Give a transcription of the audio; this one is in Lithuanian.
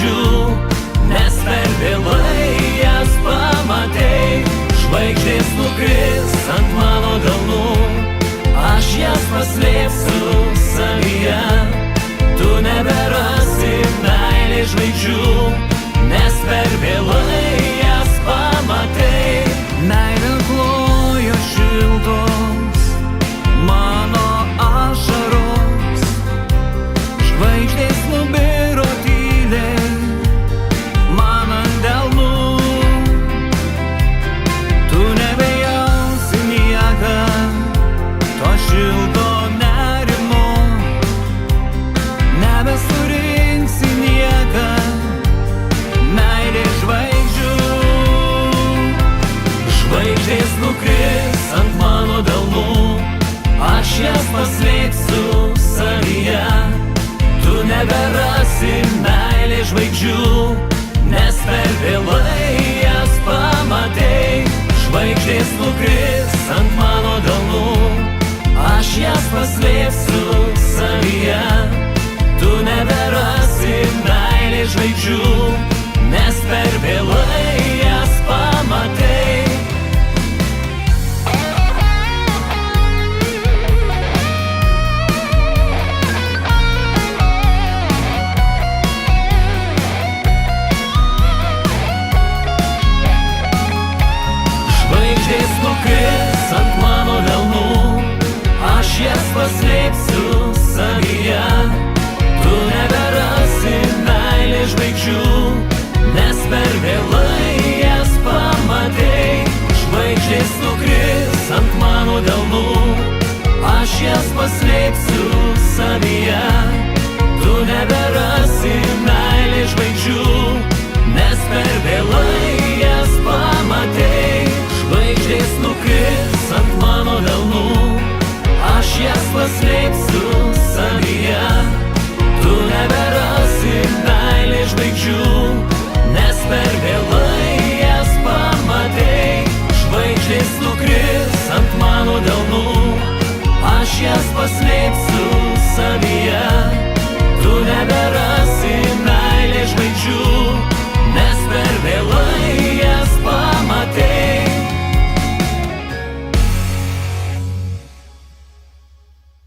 žvaigždžių, nes per vėlai jas pamatei. Žvaigždės nukris ant mano delnų, aš jas paslėpsiu savyje. Tu neberasi meilės žvaigždžių, nes per vėlai jas pamatei. Meilė klojo šiltos mano ašaros, žvaigždės nubiro tyliai man ant delnų. Tu nebejausi niekad to šilto nerimo, nebesurinksi niekad meilės žvaigždžių. Žvaigždės nukris ant mano delnų, aš jas paslėpsiu savyje. Tu neberasi meilės žvaigždžių, nes per vėlai jas pamatei. Žvaigždės nukris ant mano delnų, aš jas paslėpsiu savyje. Tu neberasi meilės žvaigždžių, nes per vėlai jas pamatei. Žvaigždės nukris ant mano delnų, aš jas paslėpsiu savyje. Tu neberasi meilės žvaigždžių, nes per vėlai